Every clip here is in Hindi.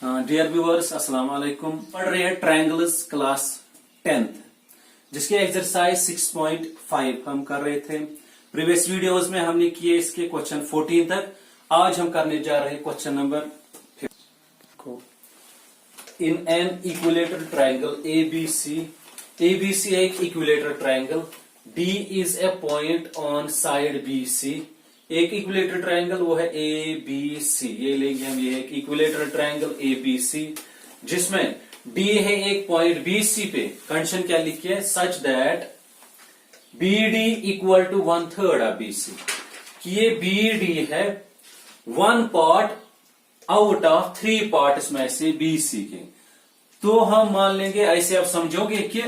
डियर व्यूअर्स, अस्सलाम वालेकुम। पढ़ रहे हैं ट्रायंगल्स क्लास 10th, जिसके एक्सरसाइज 6.5 हम कर रहे थे। प्रीवियस वीडियोस में हमने किए इसके क्वेश्चन 14 तक। आज हम करने जा रहे हैं question number 5। In an equilateral triangle ABC एक equilateral triangle, D is a point on side BC। एक इक्विलेटरल ट्रायंगल वो है ABC, ये लेंगे हम, ये एक इक्विलेटरल ट्रायंगल ABC जिसमें D है एक पॉइंट BC पे। कंडीशन क्या लिखी है? Such that BD equal to 1/3 of BC, कि ये BD है 1 पार्ट आउट ऑफ 3 पार्ट्स में से BC के। तो हम मान लेंगे, ऐसे आप समझोगे कि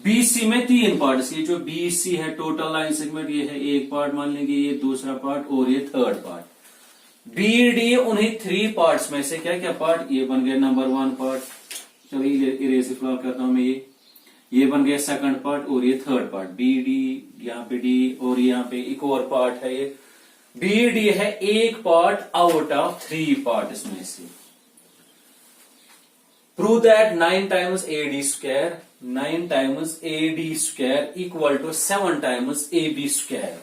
BC में 3 पार्ट, ये जो BC है टोटल लाइन सेगमेंट, ये है एक पार्ट मान लेंगे, ये दूसरा पार्ट और ये थर्ड पार्ट। BD उन्हीं 3 पार्ट्स में से क्या क्या पार्ट, ये बन गया नंबर 1 पार्ट, चलिए इरेज फिलहाल करता हूं मैं, ये बन गया सेकंड पार्ट और ये थर्ड पार्ट। BD यहाँ पे D और यहाँ पे एक और पार्ट है, ये BD है एक पार्ट आउट ऑफ 3 पार्ट्स में से। Prove that 9 times AD square, 9 times AD square equal to 7 times AB square.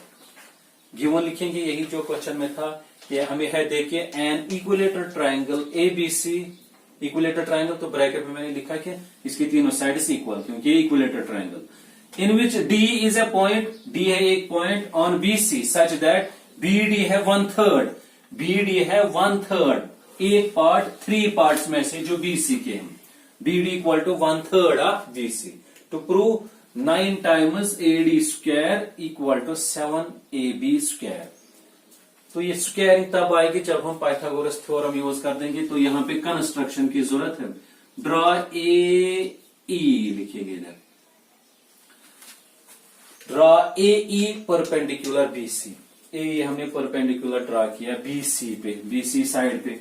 Given लिखेंगे, यही जो क्वेश्चन में था कि हमें है, देखिए N equilateral triangle ABC, equilateral triangle तो ब्रैकेट में मैंने लिखा कि इसकी तीनों साइड्स इक्वल, क्योंकि equilateral triangle. In which D is a point, D है एक point on BC such that BD है 1/3, BD है 1/3 एक पार्ट 3 पार्ट्स में से जो BC के हैं। BD equal to 1/3 of BC। To prove 9 times AD square equal to 7 AB square. तो ये स्क्वायरिंग तब आएगी जब हम पाइथागोरस थ्योरम यूज कर देंगे। तो यहां पे कंस्ट्रक्शन की जरूरत है। ड्रॉ AE लिखेंगे इधर, draw AE perpendicular BC। AE हमने परपेंडिकुलर ड्रॉ किया BC पे, BC साइड पे।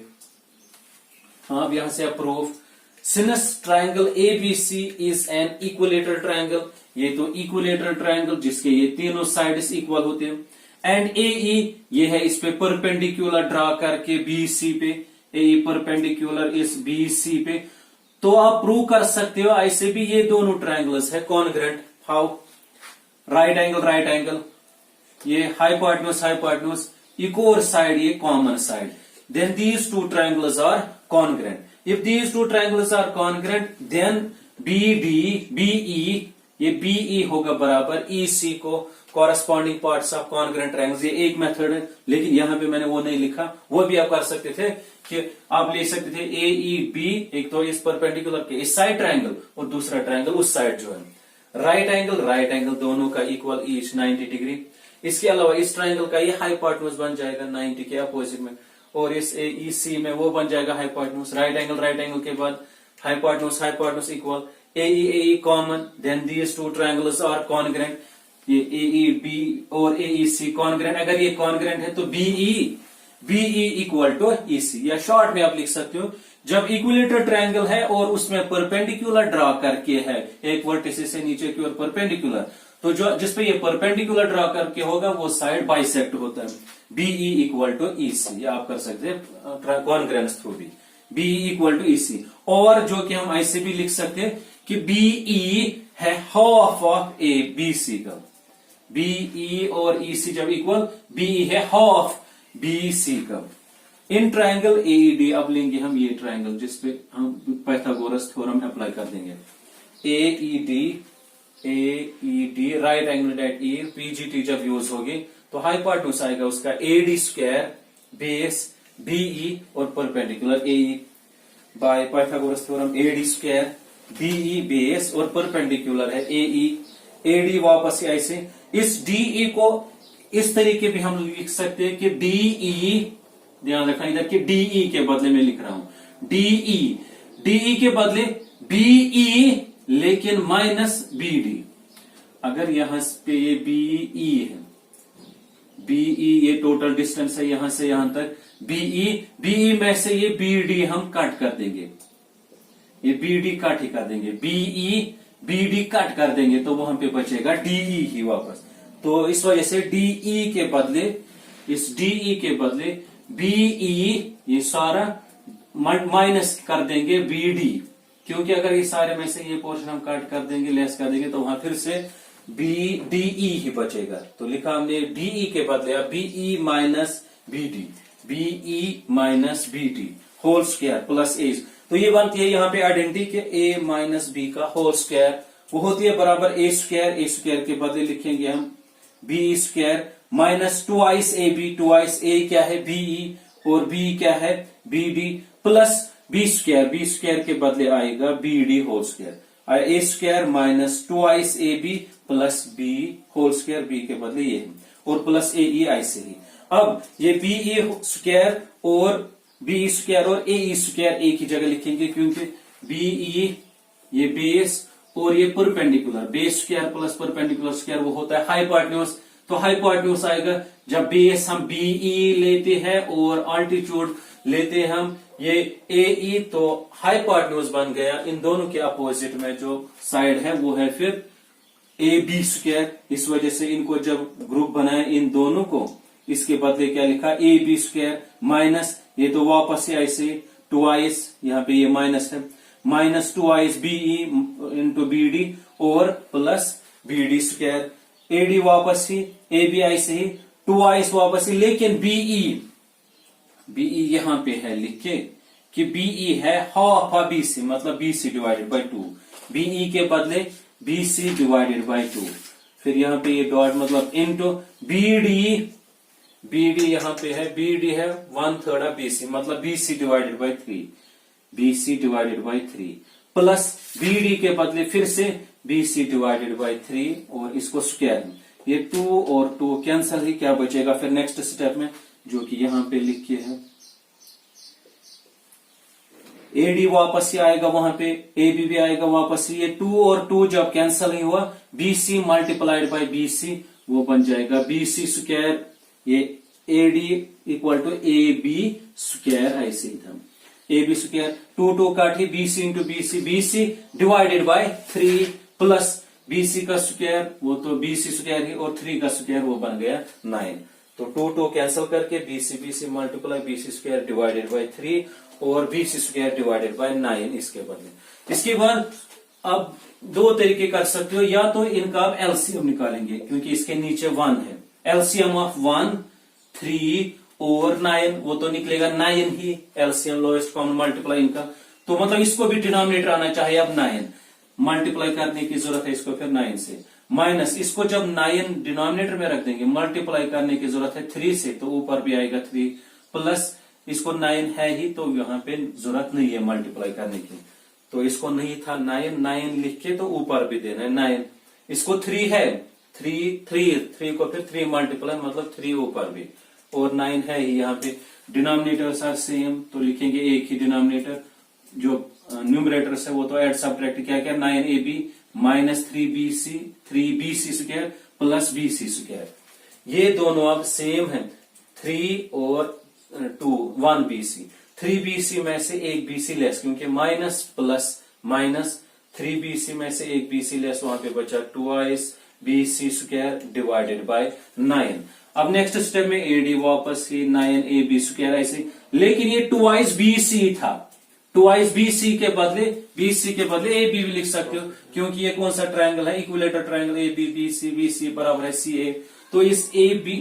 हाँ, अब यहां से approve सिनस triangle ABC is an equilateral triangle, ये तो इक्विलेटरल ट्रायंगल जिसके ये तीनों साइड्स इक्वल होते हैं। एंड AE ये है इस पे परपेंडिकुलर ड्रॉ करके BC पे, AE परपेंडिकुलर इस BC पे। तो आप प्रूव कर सकते हो ऐसे भी ये दोनों ट्रायंगल्स है कॉन्ग्रेंट। हाउ? राइट एंगल, ये हाइपोटेन्यूज, एक और साइड ये common side, then these two triangles are congruent. If these two triangles are congruent, then BE, ये BE होगा बराबर EC को corresponding parts of congruent triangles। ये एक मेथड है, लेकिन यहां पे मैंने वो नहीं लिखा, वो भी आप कर सकते थे कि आप ले सकते थे AEB, एक तो इस परपेंडिकुलर के इस साइड ट्रायंगल और दूसरा ट्रायंगल उस साइड जो है। राइट एंगल दोनों का इक्वल ईच 90 डिग्री। इसके अलावा इस ट्रायंगल का ये हाइपोटेन्यूज बन जाएगा 90 के अपोजिट में, और इस AEC में वो बन जाएगा हाइपोटेन्यूज। राइट एंगल के बाद hypotenuse equal AE common, then these two triangles are congruent. ये AEB और AEC कॉन्ग्रेंट, अगर ये कॉन्ग्रेंट है तो BE इक्वल टू EC। या शॉर्ट में आप लिख सकते हो, जब इक्विलेटरल ट्रायंगल है और उसमें परपेंडिकुलर ड्रॉ करके है, एक वर्टिस से नीचे की ओर परपेंडिकुलर, तो जो जिसपे ये परपेंडिकुलर ड्रॉ करके होगा वो साइड बाइसेक्ट होता है। BE इक्वल टू EC, ये आप कर सकते हैं कॉन्ग्रेंस थ्रू भी, BE इक्वल टू EC। और जो कि हम ऐसे भी लिख सकते हैं कि BE है हाफ ऑफ BC का। BE और EC जब इक्वल, BE है हाफ BC का। इन ट्रायंगल AED, अब लेंगे हम ये ट्रायंगल जिसपे हम पाइथागोरस थ्योरम अप्लाई कर देंगे। AED right angle at E, PGT जब यूज होगी तो हाइपोटेन्यूज आएगा उसका AD स्क्वायर बेस BE और perpendicular AE by Pythagoras theorem. AD square BE base और परपेंडिकुलर है AE। AD वापस ऐसे, इस DE को इस तरीके भी हम लिख सकते हैं कि DE, ध्यान रखना इधर कि DE के बदले में लिख रहा हूं DE के बदले BE, लेकिन माइनस BD। अगर यहां पे ये BE है, BE ये टोटल डिस्टेंस है यहां से यहां तक, BE में से ये BD हम कट कर देंगे, ये BD कट ही कर देंगे, BD कट कर देंगे तो वो हम पे बचेगा DE ही वापस। तो इस वजह से DE के बदले, इस DE के बदले BE, ये सारा माइनस कर देंगे BD, क्योंकि अगर ये सारे में से ये पोर्शन हम कट कर देंगे, लेस कर देंगे, तो वहां फिर से BDE ही बचेगा। तो लिखा हमने DE के बदले अब BE minus BD, BE minus BD whole square plus A। तो ये बनती है यहाँ पे आइडेंटिटी के A माइनस B का होल स्क्वायर, वो होती है बराबर A स्क्वायर के बदले लिखेंगे हम B square minus twice AB, twice A क्या है BE और B क्या है BD प्लस B स्क्वायर के बदले आएगा BD whole square, A square minus twice AB plus B whole square, B के बदले ये है और प्लस AE ऐसे ही। अब ये BE स्क्वायर और BE स्क्वायर और AE स्क्वायर एक ही जगह लिखेंगे, क्योंकि BE ये बेस और ये perpendicular, base square plus perpendicular square वो होता है हाइपोटेन्यूज। तो हाइपोटेन्यूज आएगा जब बेस हम BE लेते हैं और अल्टीट्यूड लेते हैं हम ये AE, तो हाइपोटेन्यूज बन गया। इन दोनों के अपोजिट में जो साइड है वो है फिर AB स्क्वायर। इस वजह से इनको जब ग्रुप बनाए इन दोनों को, इसके बदले क्या लिखा AB स्क्वायर माइनस ये तो वापस से ऐसे ट्वाइस, यहाँ पे ये माइनस है, minus twice BE into BD और प्लस BD स्क्वायर, AD वापस ही AB ऐसे ही ट्वाइस वापस ही, लेकिन BE यहां पे है लिखे कि BE है हाफ BC, मतलब BC डिवाइडेड बाई 2, BE के बदले BC डिवाइडेड बाई 2, फिर यहां पे ये डॉट मतलब इनटू BD यहां पे है, BD है 1/3 BC, मतलब BC divided by 3, BC divided by 3 plus BD के बदले फिर से BC डिवाइडेड बाई 3 और इसको स्क्वायर, ये 2 और 2 कैंसल ही, क्या बचेगा फिर नेक्स्ट स्टेप में जो कि यहां पे लिखे है AD वापस ही आएगा, वहां पे AB भी आएगा वापस ही, ये 2 और 2 जब कैंसल ही हुआ BC मल्टीप्लाइड बाई BC वो बन जाएगा BC स्क्वायर, ये AD equal to AB square ऐसे ही था, AB स्क्वायर 2 काटी BC into BC divided by 3 plus BC का स्क्वायर वो तो BC स्क्वायर ही और 3 का स्क्वायर वो बन गया 9, तो 2 कैंसिल करके BC multiply BC square divided by 3 और BC स्क्वायर डिवाइडेड बाई 9 इसके बदले। इसके बाद अब दो तरीके कर सकते हो, या तो इनका आप एलसीएम निकालेंगे क्योंकि इसके नीचे 1 है, एलसीएम ऑफ 1 3 और 9 वो तो निकलेगा 9 ही, एलसीएम लोएस्ट कॉमन मल्टीप्लाई इनका, तो मतलब इसको भी डिनोमिनेटर आना चाहिए। अब 9 मल्टीप्लाई करने की जरूरत है इसको, फिर 9 से माइनस इसको जब 9 डिनोमिनेटर में रख देंगे, मल्टीप्लाई करने की जरूरत है 3 से, तो ऊपर भी आएगा 3 प्लस इसको 9 है ही, तो यहाँ पे जरूरत नहीं है मल्टीप्लाई करने की, तो इसको नहीं था 9 लिख के तो ऊपर भी देना है 9, इसको 3 है 3 को फिर 3 मल्टीप्लाई मतलब 3 ऊपर भी, और 9 है ही यहाँ पे। डिनोमिनेटर आर सेम तो लिखेंगे एक ही डिनोमिनेटर, जो न्यूमरेटर है वो तो एड सब्ट्रैक्ट क्या क्या 9AB minus 3BC square plus BC square, ये दोनों अब सेम है, 3 और 1 BC, 3BC में से 1 BC लेस, क्योंकि माइनस प्लस माइनस 3BC में से 1 BC लेस, वहां पे बचा 2 BC स्क्वायर डिवाइडेड बाय 9। अब नेक्स्ट स्टेप में AD वापस ही 9AB स्क्वायर ऐसे, लेकिन ये 2 BC था, 2 BC के बदले AB भी लिख सकते हो, क्योंकि ये कौन सा ट्रायंगल है, इक्विलेटर ट्रायंगल BC बराबर है CA, तो इस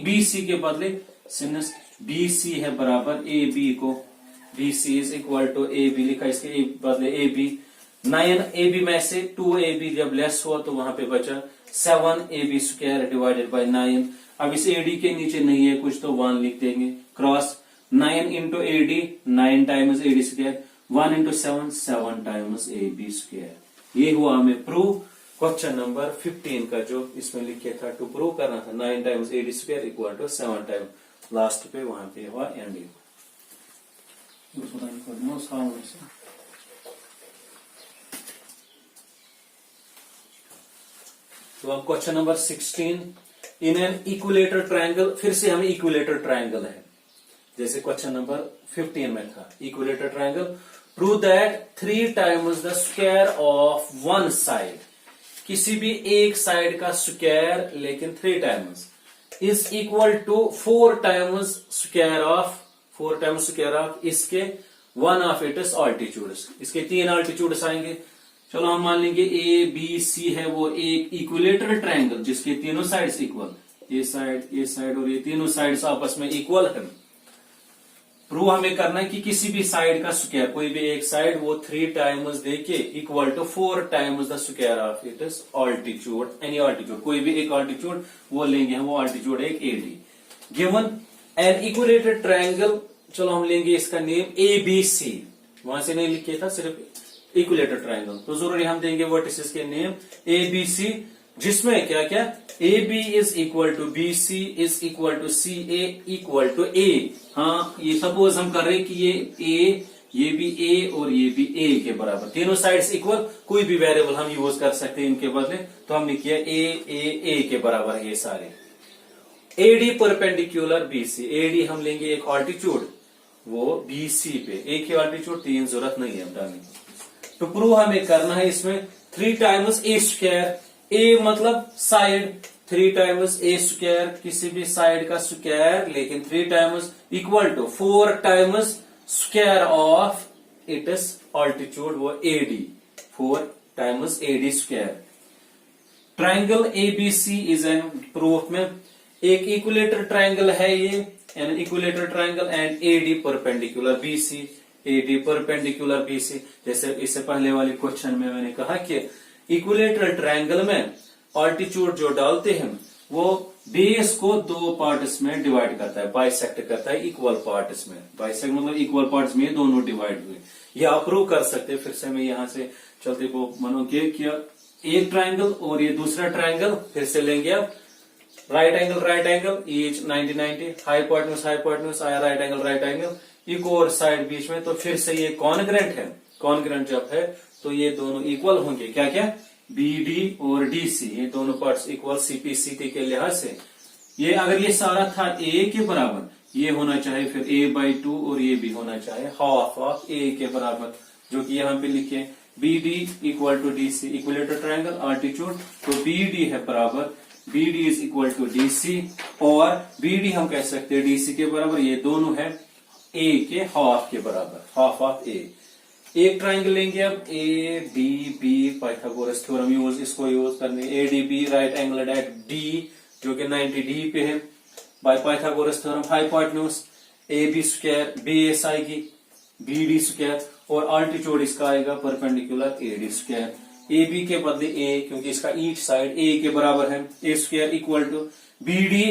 BC के बदले सिंस BC है बराबर AB को, BC is equal to AB लिखा, इसके बदले AB, 9AB में से 2AB जब लेस हुआ तो वहां पे बचा 7AB स्क्वायर डिवाइडेड बाय 9। अब इस AD के नीचे नहीं है कुछ तो 1 लिख देंगे, cross 9 into AD 9 times AD square, 1 into 7 times AB square. ये हुआ हमें प्रूव क्वेश्चन नंबर 15 का, जो इसमें लिखे था टू प्रूव करना था 9 times AD square equal to 7 time, last पे वहां पे हुआ एंडिंग। तो अब question number 16, in an equilateral triangle, फिर से हमें इक्विलेटर ट्रायंगल है जैसे क्वेश्चन नंबर 15 में था, equilateral triangle, prove that 3 times the square of one side, किसी भी एक साइड का स्क्वायर लेकिन 3 times is equal to 4 times square of इसके वन ऑफ इट्स ऑल्टीट्यूड्स। इसके 3 ऑल्टीट्यूड्स आएंगे। चलो हम मान लेंगे ए बी सी है वो एक इक्विलेटरल ट्रायंगल जिसके तीनों साइड्स इक्वल, ये साइड और ये तीनों साइड्स आपस में इक्वल है। प्रूव हमें करना है कि किसी भी साइड का स्क्वायर, कोई भी एक साइड वो 3 टाइम्स देके equal to 4 times the square of its altitude, any altitude, कोई भी एक ऑल्टीट्यूड वो लेंगे हम, वो ऑल्टीट्यूड है एक AD. Given an equilateral triangle, चलो हम लेंगे इसका नेम ए बी सी, वहां से नहीं लिखे था, सिर्फ इक्विलेटरल ट्रायंगल, तो जरूरी हम देंगे वर्टिसेस के नेम ए बी सी, जिसमें क्या क्या A B is equal to B C is equal to C A equal to A. हाँ, ये सपोज हम कर रहे हैं कि ये भी ए और ये भी ए के बराबर, तीनों साइड्स इक्वल, कोई भी वेरिएबल हम यूज कर सकते हैं इनके बदले, तो हमने किया ए के बराबर है ये सारे। एडी परपेंडिकुलर बीसी, एडी हम लेंगे एक ऑल्टीट्यूड वो बीसी पे, एक ही ऑल्टीट्यूड, 3 जरूरत नहीं है हम डालने की। तो प्रूव हमें करना है इसमें 3 टाइम्स ए स्क्वायर, ए मतलब साइड, 3 टाइम्स ए स्क्वायर किसी भी साइड का स्क्वायर, लेकिन 3 times equal to 4 times square of its altitude वो AD, 4 times AD square. Triangle ABC is an, proof में एक इक्विलेटर ट्राइंगल है ये, an equilateral triangle and AD perpendicular BC, AD perpendicular BC. जैसे इससे पहले वाले क्वेश्चन में मैंने कहा कि इक्विलेटरल ट्रायंगल में ऑल्टीट्यूड जो डालते हैं वो बेस को 2 पार्ट्स में डिवाइड करता है, बाइसेक्ट करता है इक्वल पार्ट्स में, बाइसेक्ट मतलब इक्वल पार्ट्स में दोनों डिवाइड हुए। ये अप्रूव कर सकते हैं। फिर से मैं यहां से चलते वो मानो कि एक ट्रायंगल और ये दूसरा ट्रायंगल, फिर से लेंगे अब राइट एंगल ईच 90-90, हाइपोटेन्यूज आया राइट एंगल, एक और साइड बीच में, तो फिर से ये कॉन्ग्रेंट है, कॉन्ग्रेंट जब है तो ये दोनों इक्वल होंगे, क्या क्या बी डी और डी सी, ये दोनों पार्ट्स इक्वल सीपीसीटी के लिहाज से। ये अगर ये सारा था ए के बराबर, ये होना चाहिए फिर a/2 और ये भी होना चाहिए हाफ ऑफ ए के बराबर, जो कि यहाँ पे लिखे B D equal to D C, equilateral triangle altitude, तो बी डी है बराबर B D is equal to D C, और बी डी हम कह सकते हैं डी सी के बराबर, ये दोनों है ए के हाफ के बराबर, हाफ ऑफ ए। एक ट्राइंगल लेंगे अब A D B, Pythagoras theorem use, इसको यूज करने, A D B right angle at D जो कि 90 डी पे है, by Pythagoras theorem hypotenuse A B square base आएगी बी डी स्क्वायर, और ऑल्टीट्यूड इसका आएगा perpendicular A D square, A B के बदले ए, क्योंकि इसका ईच साइड ए के बराबर है, A square equal to B D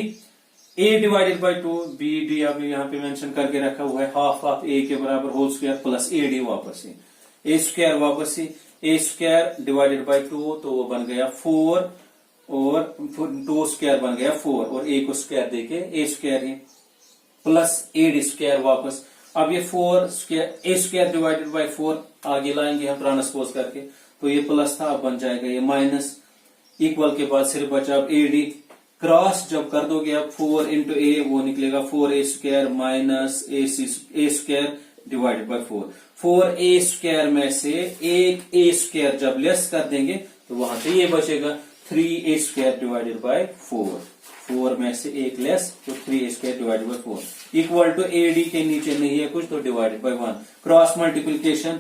A divided by 2, B D आपने यहाँ पे मेंशन करके रखा हुआ है हाफ ऑफ ए के बराबर होल स्क्वायर प्लस ए डी वापस से ए स्क्वायर वापस से ए स्क्वायर डिवाइडेड बाई 2, तो वो बन गया 4 और 2 स्क्वायर बन गया 4 और ए को स्क्वायर देके ए स्क्वायर ही प्लस ए डी स्क्वायर वापस। अब ये 4 square A square divided by 4 आगे लाएंगे हम ट्रांसपोज करके, तो ये प्लस था अब बन जाएगा ये माइनस, इक्वल के बाद सिर्फ बचा अब ए डी, क्रॉस जब कर दोगे अब 4 इंटू ए वो निकलेगा 4a square minus A square divided by 4, 4a square में से एक ए स्क्वायर जब लेस कर देंगे तो वहां से ये बचेगा 3a स्क्वायर डिवाइडेड बाई 4 में से एक लेस तो 3a square divided by 4 equal to a d के नीचे नहीं है कुछ तो डिवाइडेड बाई 1, क्रॉस मल्टीप्लीकेशन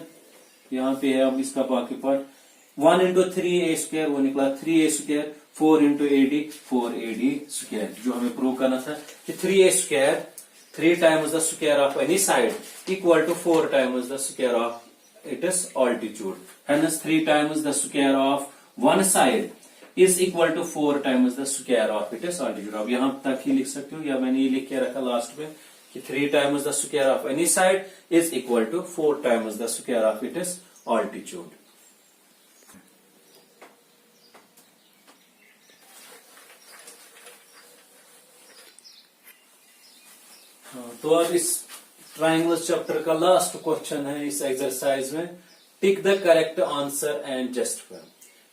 यहाँ पे है अब इसका बाकी पार्ट, 1 इंटू 3a स्क्वायर वो निकला 3a square, 4 into AD 4ad square, जो हमें प्रूव करना था कि 3a square 3 times the square of any side equal to 4 times the square of its altitude, hence 3 times the square of one side is equal to 4 times the square of its altitude. अब यहां तक ही लिख सकते हो या मैंने ये लिख के रखा लास्ट में कि 3 times the square of any side is equal to 4 times the square of its altitude. तो अब इस ट्राइंगल चैप्टर का लास्ट क्वेश्चन है इस एक्सरसाइज में, tick the correct answer and justify.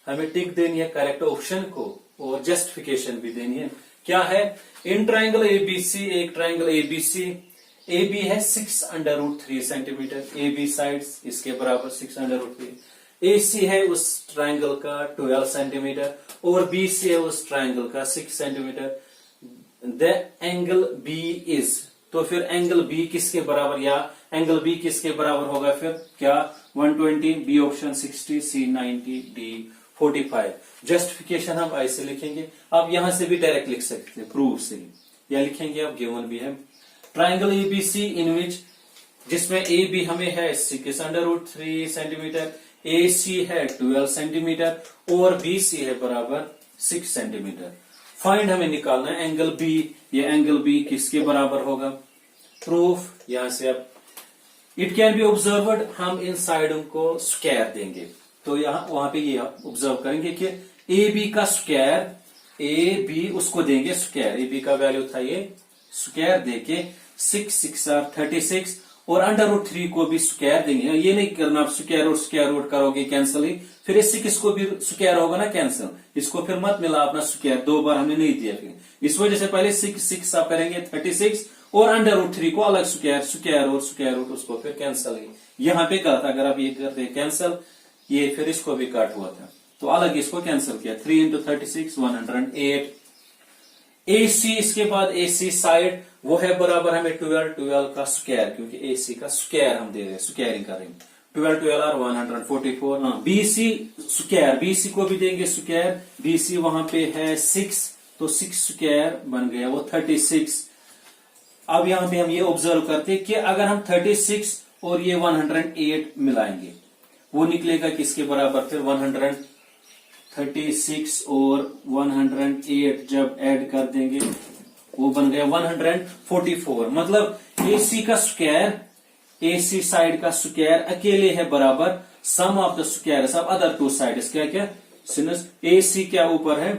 हमें टिक देनी है करेक्ट ऑप्शन को और जस्टिफिकेशन भी देनी है। क्या है, इन ट्राइंगल एबीसी, एक ट्राइंगल एबीसी, ए बी है 6√3 सेंटीमीटर, ए बी साइड्स इसके बराबर 6√3, ए सी है उस ट्राइंगल का 12 सेंटीमीटर और बी सी है उस ट्राइंगल का 6 centimetre. The angle b is, तो फिर एंगल बी किसके बराबर, या एंगल बी किसके बराबर होगा फिर क्या 120, बी ऑप्शन 60, सी 90, डी 45। जस्टिफिकेशन हम ऐसे लिखेंगे, आप यहां से भी डायरेक्ट लिख सकते हैं प्रूफ से, या लिखेंगे आप गिवन भी है ट्राइंगल एबीसी इन विच, जिसमें ए बी हमें है 6√3 सेंटीमीटर, ए सी है 12 सेंटीमीटर और बी सी है बराबर 6 सेंटीमीटर। फाइंड हमें निकालना है एंगल बी, ये एंगल बी किसके बराबर होगा। प्रूफ यहां से अब इट कैन बी ऑब्जर्व्ड, हम इन साइडों को स्क्वायर देंगे, तो यहाँ वहां पे ये ऑब्जर्व करेंगे कि ए बी का स्क्वायर, ए बी उसको देंगे स्क्वायर, ए बी का वैल्यू था ये स्क्वायर देके 6 आर 36 और √3 को भी स्क्वायर देंगे। ये नहीं करना आप स्क्वायर और स्क्वायर रूट करोगे कैंसिल ही, फिर इस 6 को भी स्क्वायर होगा ना कैंसिल, इसको फिर मत मिला अपना स्क्वायर, 2 बार हमने नहीं दिया, फिर इस वजह से पहले 6 आप करेंगे 36 और √3 को अलग स्क्वायर और स्क्वायर रूट उसको फिर कैंसिल ही। यहाँ पे कहा था अगर आप ये करते कैंसिल, ये फिर इसको भी काट हुआ था तो अलग इसको कैंसिल किया, 3 × 36 108। AC इसके बाद AC साइड वो है बराबर हमें 12 का स्क्वायर, क्योंकि AC का स्क्वायर हम दे रहे हैं, स्क्वायरिंग करेंगे, 12 आर 144। BC स्क्वायर, BC को भी देंगे स्क्वायर, BC वहां पे है 6, तो 6 स्क्वायर बन गया वो 36। अब यहां पे हम ये ऑब्जर्व करते हैं कि अगर हम 36 और ये 108 मिलाएंगे वो निकलेगा किसके बराबर, फिर 136 और 108 जब ऐड कर देंगे वो बन गया 144। मतलब AC का स्क्वायर, AC साइड का स्क्वायर अकेले है बराबर sum of the squares of other 2 sides. क्या क्या सिनस AC क्या ऊपर है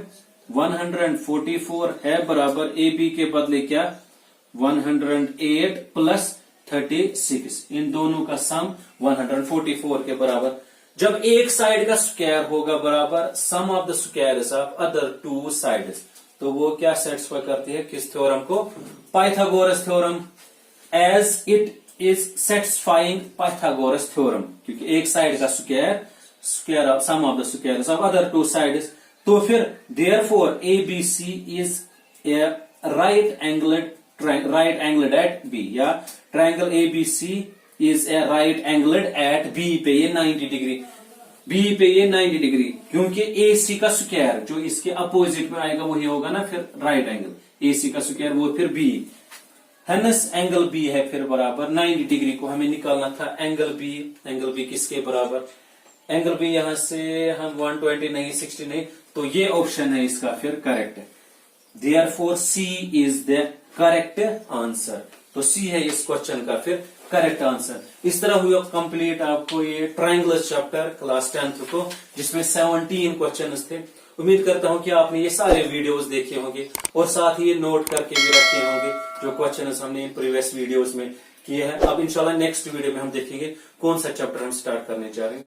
144 है बराबर AB के बदले क्या 108 प्लस 36, इन दोनों का सम 144 के बराबर। जब एक साइड का स्क्वायर होगा बराबर sum of the squares of other 2 sides, तो वो क्या सेटिस्फाई करती है किस थ्योरम को, Pythagoras theorem, as it is satisfying Pythagoras theorem, क्योंकि एक साइड का square of sum of the squares of other 2 sides. तो फिर therefore ABC is a right angled at B, या triangle ABC is a right angled at B पे ये 90 डिग्री, B पे ये 90 डिग्री, क्योंकि AC का स्क्वायर जो इसके अपोजिट में आएगा वही होगा ना फिर राइट एंगल, AC का स्क्वायर वो फिर B, हेनस एंगल B है फिर बराबर 90 डिग्री को हमें निकालना था एंगल B किसके बराबर, एंगल B यहां से हम 120 नहीं 60 नहीं, तो ये ऑप्शन है इसका फिर करेक्ट है। Therefore C is the correct answer, तो C है इस क्वेश्चन का फिर करेक्ट आंसर। इस तरह हुआ कंप्लीट आपको ये ट्रायंगुलर चैप्टर क्लास 10th को, जिसमें 17 क्वेश्चंस थे। उम्मीद करता हूं कि आपने ये सारे वीडियोस देखे होंगे और साथ ही ये नोट करके भी रखे होंगे जो क्वेश्चंस हमने प्रीवियस वीडियोस में किए हैं। अब इंशाल्लाह नेक्स्ट वीडियो में हम देखेंगे कौन सा चैप्टर हम स्टार्ट करने जा रहे हैं।